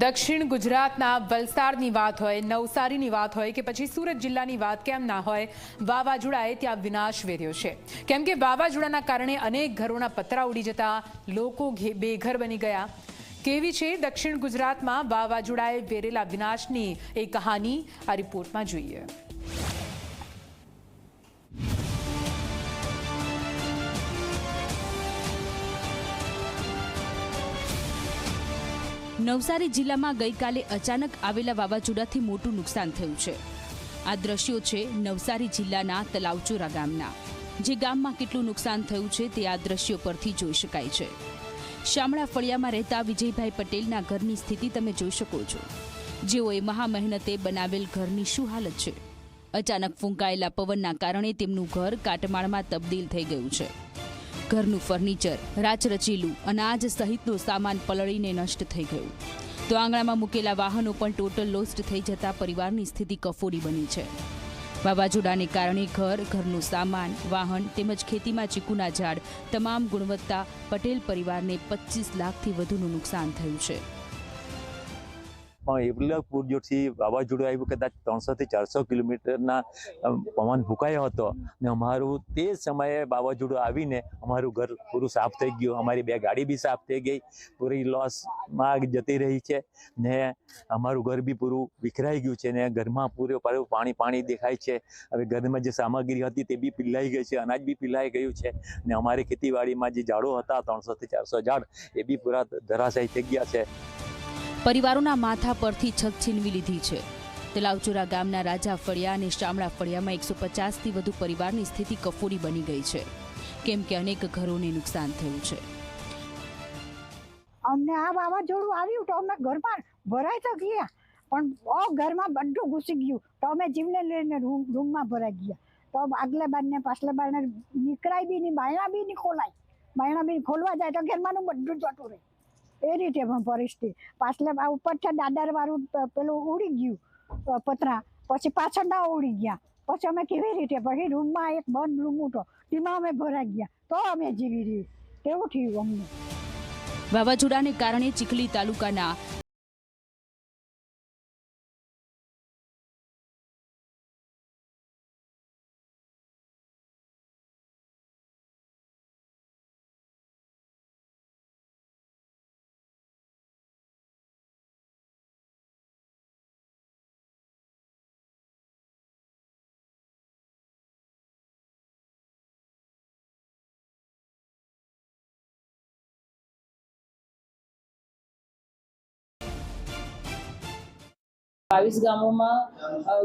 દક્ષિણ ગુજરાતના વલસાડની વાત હોય, નવસારીની વાત હોય કે પછી સુરત જિલ્લાની વાત કેમ ના હોય, વાવાઝોડાએ ત્યાં વિનાશ વેર્યો છે। કેમ કે વાવાઝોડાના કારણે અનેક ઘરોના પતરા ઉડી જતા લોકો બેઘર બની ગયા। કેવી છે દક્ષિણ ગુજરાતમાં વાવાઝોડાએ વેરેલા વિનાશની એ કહાની આ રિપોર્ટમાં જોઈએ। નવસારી જિલ્લામાં ગઈકાલે અચાનક આવેલા વાવાઝોડાથી મોટું નુકસાન થયું છે। આ દ્રશ્યો છે નવસારી જિલ્લાના તલાવચોરા ગામના। જે ગામમાં કેટલું નુકસાન થયું છે તે આ દ્રશ્યો પરથી જોઈ શકાય છે। શામળા ફળિયામાં રહેતા વિજયભાઈ પટેલના ઘરની સ્થિતિ તમે જોઈ શકો છો। જેઓએ મહા મહેનતે બનાવેલ ઘરની શું હાલત છે। અચાનક ફૂંકાયેલા પવનના કારણે તેમનું ઘર કાટમાળમાં તબદીલ થઈ ગયું છે। ઘરનું ફર્નિચર, રાચરચીલું, અનાજ સહિતનો સામાન પલળીને નષ્ટ થઈ ગયું। તો આંગણામાં મૂકેલા વાહનો પણ ટોટલ લોસ્ટ થઈ જતા પરિવારની સ્થિતિ કફોડી બની છે। વાવાઝોડાને કારણે ઘરનું સામાન, વાહન તેમજ ખેતીમાં ચીકુના ઝાડ તમામ ગુણવત્તા પટેલ પરિવારને 25 લાખથી વધુનું નુકસાન થયું છે। એટલા પૂરજોરથી વાવાઝોડું આવ્યું, કદાચ 300 થી 400 કિલોમીટરના પવન ફૂંકાયો હતો ને અમારું તે સમયે વાવાઝોડું આવીને અમારું ઘર પૂરું સાફ થઈ ગયું। અમારી 2 ગાડી બી સાફ થઈ ગઈ, પૂરી લોસમાં જતી રહી છે ને અમારું ઘર બી પૂરું વિખરાઈ ગયું છે ને ઘરમાં પૂરું પાણી દેખાય છે। હવે ઘરમાં જે સામગ્રી હતી તે બી પીલાઈ ગઈ છે, અનાજ બી પીલાઈ ગયું છે ને અમારી ખેતીવાડીમાં જે ઝાડો હતા 300 થી 400 ઝાડ એ બી પૂરા ધરાશાયી થઈ ગયા છે। પરિવારોના માથા પરથી છત છીનવી લીધી છે। તલાવચોરા ગામના રાજા ફળિયા અને શામળા ફળિયામાં 150થી વધુ પરિવારની સ્થિતિ કફોડી બની ગઈ છે, કેમ કે અનેક ઘરોને નુકસાન થયું છે। અમને આ વાવાઝોડું આવ્યું તો અમે ઘરમાં ભરાઈ તો ગયા, પણ ઘરમાં બધું ઘૂસી ગયું તો અમે જીવને લઈને રૂમમાં ભરાઈ ગયા। તો આગલે બારને પાછલે બારને નીકળાય બી નહીં, બાયણા બી નહીં ખોલાય, બાયણા બી ખોલવા જાય તો ઘરમાંનું બધું જતું રહે। એ રીતે પરિસ્થિતિ પાછલે ઉપર છે દાદર વાળું પેલું ઉડી ગયું પતરા, પછી પાછળ ના ઉડી ગયા, પછી અમે કેવી રીતે પછી રૂમમાં એક બંધ રૂમ હતો તેમાં અમે ભરાઈ ગયા તો અમે જીવી રહી, તેવું થયું અમને। વાવાઝોડાને કારણે ચીખલી તાલુકાના બાવીસ ગામોમાં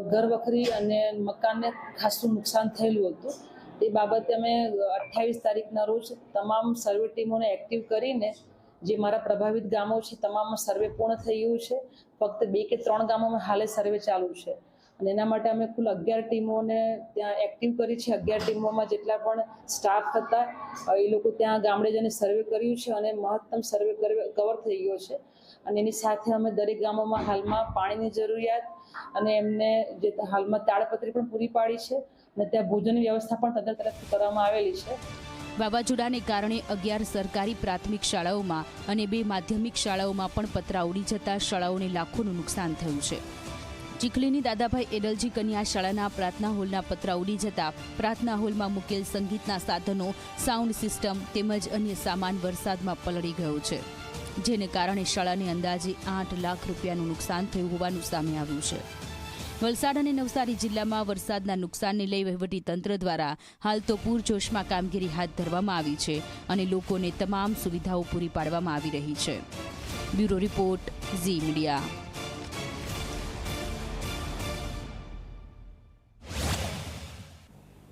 ઘર વખરી અને મકાનને ખાસું નુકસાન થયેલું હતું। તે બાબતે અમે 28 તારીખના રોજ તમામ સર્વે ટીમોને એક્ટિવ કરીને જે મારા પ્રભાવિત ગામો છે તમામમાં સર્વે પૂર્ણ થઈ ગયું છે। ફક્ત 2 કે 3 ગામોમાં હાલે સર્વે ચાલુ છે અને એના માટે અમે કુલ 11 ટીમોને ત્યાં એક્ટિવ કરી છે। 11 ટીમોમાં જેટલા પણ સ્ટાફ હતા એ લોકો ત્યાં ગામડે જઈને સર્વે કર્યું છે અને મહત્તમ સર્વે કવર થઈ ગયો છે। અને એની સાથે અમે દરેક ગામોમાં હાલમાં પાણીની જરૂરિયાત અને એમને જે હાલમાં તાળપત્રી પણ પૂરી પાડી છે અને ત્યાં ભોજનની વ્યવસ્થા પણ તંત્ર તરફથી કરવામાં આવેલી છે। વાવાઝોડાને કારણે 11 સરકારી પ્રાથમિક શાળાઓમાં અને 2 માધ્યમિક શાળાઓમાં પણ પતરા ઉડી જતા શાળાઓને લાખોનું નુકસાન થયું છે। ચીખલીની દાદાભાઈ એડલજી કન્યા શાળાના પ્રાર્થના હોલના પતરા ઉડી જતા પ્રાર્થના હોલમાં મૂકેલ સંગીતના સાધનો, સાઉન્ડ સિસ્ટમ તેમજ અન્ય સામાન વરસાદમાં પલળી ગયો છે, જેને કારણે શાળાને અંદાજે 8 લાખ રૂપિયાનું નુકસાન થયું હોવાનું સામે આવ્યું છે। વલસાડ અને નવસારી જિલ્લામાં વરસાદના નુકસાનને લઈ વહીવટીતંત્ર દ્વારા હાલ તો પૂરજોશમાં કામગીરી હાથ ધરવામાં આવી છે અને લોકોને તમામ સુવિધાઓ પૂરી પાડવામાં આવી રહી છે। Bureau report, Zee media.